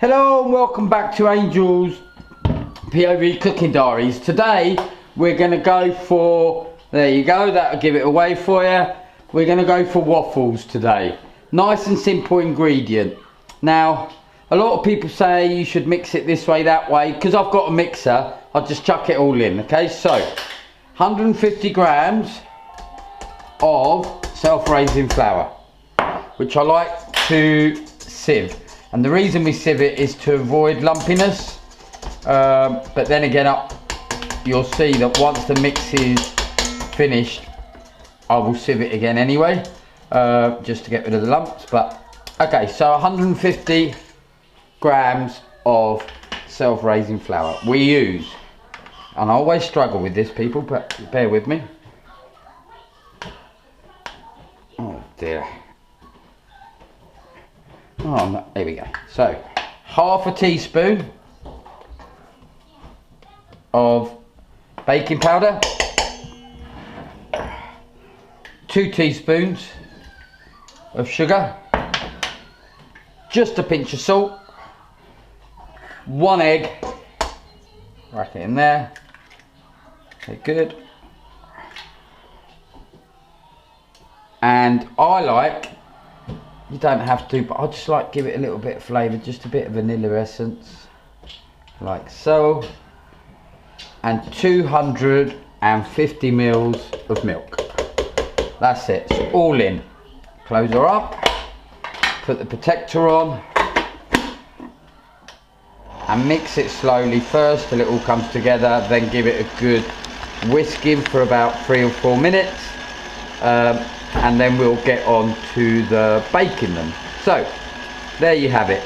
Hello and welcome back to Angel's POV Cooking Diaries. Today we're going to go for, there you go, that'll give it away for you. We're going to go for waffles today. Nice and simple ingredient. Now, a lot of people say you should mix it this way, that way. Because I've got a mixer, I'll just chuck it all in. Okay, so 150 grams of self-raising flour, which I like to sieve. And the reason we sieve it is to avoid lumpiness. But then again, you'll see that once the mix is finished, I will sieve it again anyway, just to get rid of the lumps. But okay, so 150 grams of self-raising flour we use, and I always struggle with this, people, but bear with me. Oh dear. Oh no, there we go. So half a teaspoon of baking powder, 2 teaspoons of sugar, just a pinch of salt, 1 egg, whack it in there, okay, good. And I like, you don't have to, but I just like give it a little bit of flavour, just a bit of vanilla essence, like so, and 250 mils of milk. That's it, it's all in. Close her up, put the protector on, and mix it slowly first till it all comes together, then give it a good whisking for about 3 or 4 minutes. And then we'll get on to the baking them. So there you have it,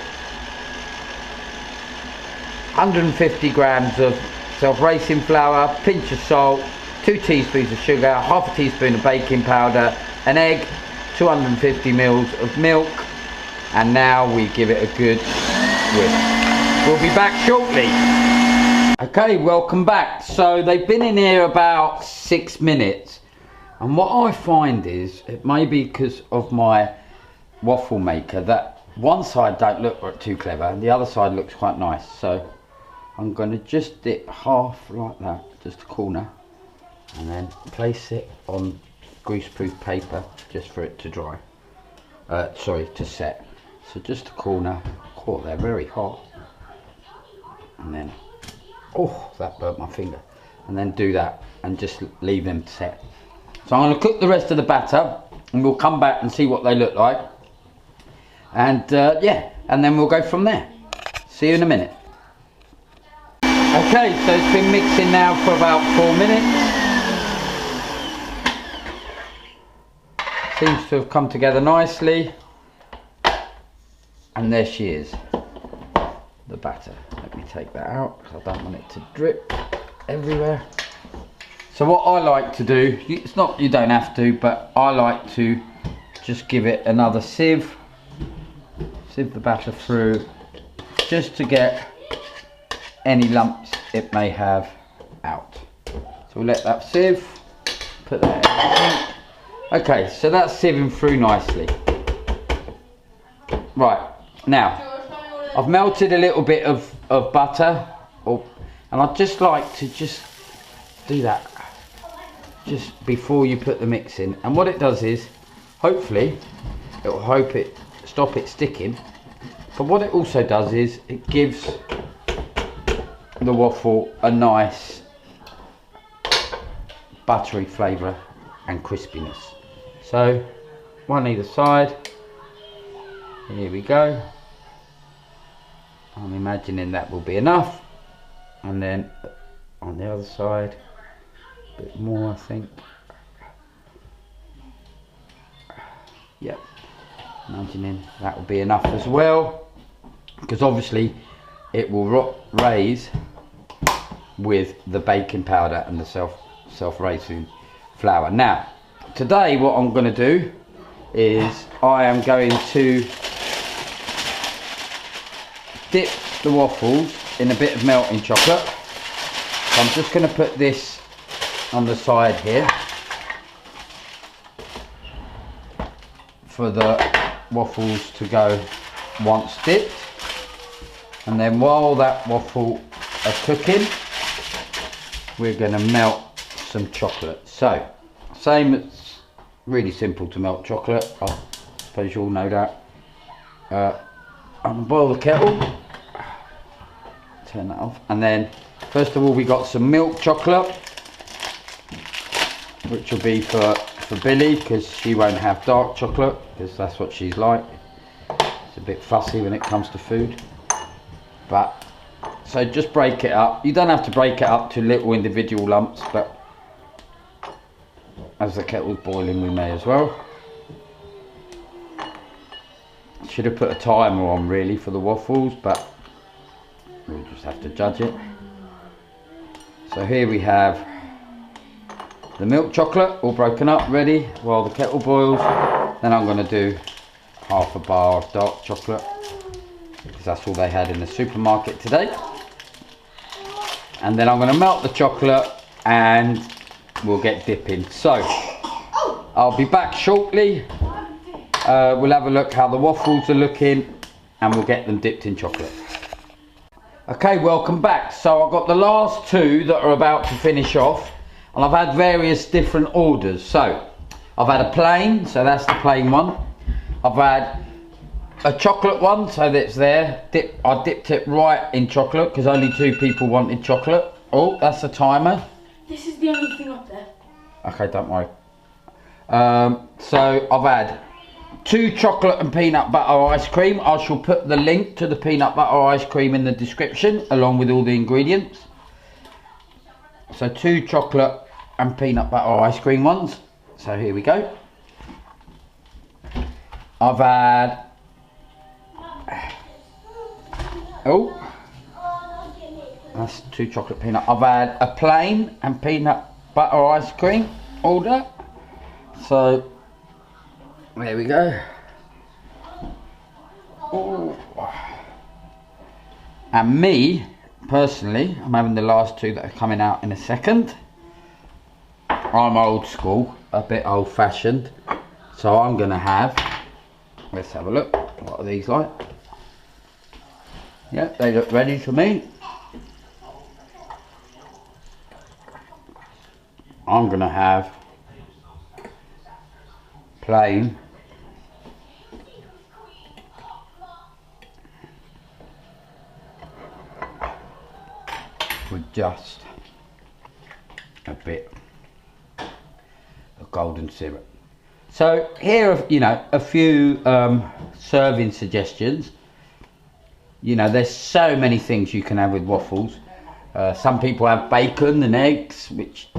150 grams of self-raising flour, pinch of salt, 2 teaspoons of sugar, half a teaspoon of baking powder, an egg, 250 mils of milk, and now we give it a good whisk. We'll be back shortly. Okay, welcome back. So they've been in here about 6 minutes. And what I find is, it may be because of my waffle maker, that one side don't look too clever and the other side looks quite nice. So I'm going to just dip half like that, just a corner, and then place it on greaseproof paper just for it to dry. To set. So just a corner. Oh, they're very hot. And then, oh, that burnt my finger. And then do that and just leave them set. So I'm going to cook the rest of the batter and we'll come back and see what they look like. And yeah, and then we'll go from there. See you in a minute. Okay, so it's been mixing now for about 4 minutes. Seems to have come together nicely. And there she is, the batter. Let me take that out because I don't want it to drip everywhere. So what I like to do, it's not, you don't have to, but I like to just give it another sieve the batter through, just to get any lumps it may have out. So we'll let that sieve, put that in. Okay, so that's sieving through nicely. Right, now I've melted a little bit of butter, and I'd just like to just do that just before you put the mix in. And what it does is, hopefully it will stop it sticking, but what it also does is it gives the waffle a nice buttery flavour and crispiness. So one either side, here we go. I'm imagining that will be enough, and then on the other side a bit more, I think. Yep, imagining that will be enough as well, because obviously it will raise with the baking powder and the self-raising flour. Now today what I'm going to do is I am going to dip the waffles in a bit of melting chocolate. So I'm just going to put this on the side here for the waffles to go once dipped. And then while that waffle are cooking, we're going to melt some chocolate. So, same, it's really simple to melt chocolate. I suppose you all know that. I'm going to boil the kettle. Turn that off. And then, first of all, we got some milk chocolate, which will be for Billy, because she won't have dark chocolate, because that's what she's like. It's a bit fussy when it comes to food. But, so just break it up. You don't have to break it up to little individual lumps, but as the kettle's boiling we may as well. Should have put a timer on really for the waffles, but we'll just have to judge it. So here we have the milk chocolate all broken up, ready while the kettle boils. Then I'm going to do half a bar of dark chocolate, because that's all they had in the supermarket today. And then I'm going to melt the chocolate and we'll get dipping. So I'll be back shortly. We'll have a look how the waffles are looking and we'll get them dipped in chocolate. Okay, welcome back. So I've got the last two that are about to finish off, and I've had various different orders. So I've had a plain, so that's the plain one. I've had a chocolate one, so that's there. I dipped it right in chocolate because only 2 people wanted chocolate. Oh, that's the timer. This is the only thing up there. Okay, don't worry. So I've had 2 chocolate and peanut butter ice cream. I shall put the link to the peanut butter ice cream in the description along with all the ingredients. So 2 chocolate and peanut butter ice cream ones. So here we go. I've had, oh, that's 2 chocolate peanut. I've had a plain and peanut butter ice cream order. So there we go. Ooh. And me, personally, I'm having the last 2 that are coming out in a second. I'm old school, a bit old fashioned. So I'm going to have, let's have a look. What are these like? Yeah, they look ready to me. I'm going to have plain with just a bit of golden syrup. So here are, you know, a few serving suggestions. You know, there's so many things you can have with waffles. Some people have bacon and eggs, which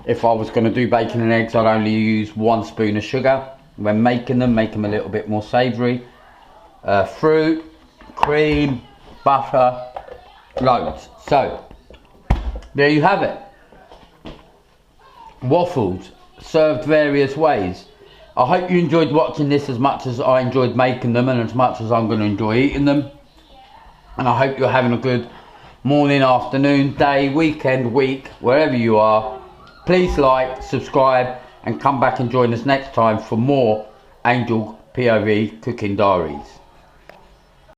if I was going to do bacon and eggs, I'd only use 1 spoon of sugar. When making them, make them a little bit more savoury. Fruit, cream, butter, loads. So there you have it. Waffles served various ways. I hope you enjoyed watching this as much as I enjoyed making them, and as much as I'm going to enjoy eating them. And I hope you're having a good morning, afternoon, day, weekend, week, wherever you are. Please like, subscribe, and come back and join us next time for more Angel POV Cooking Diaries.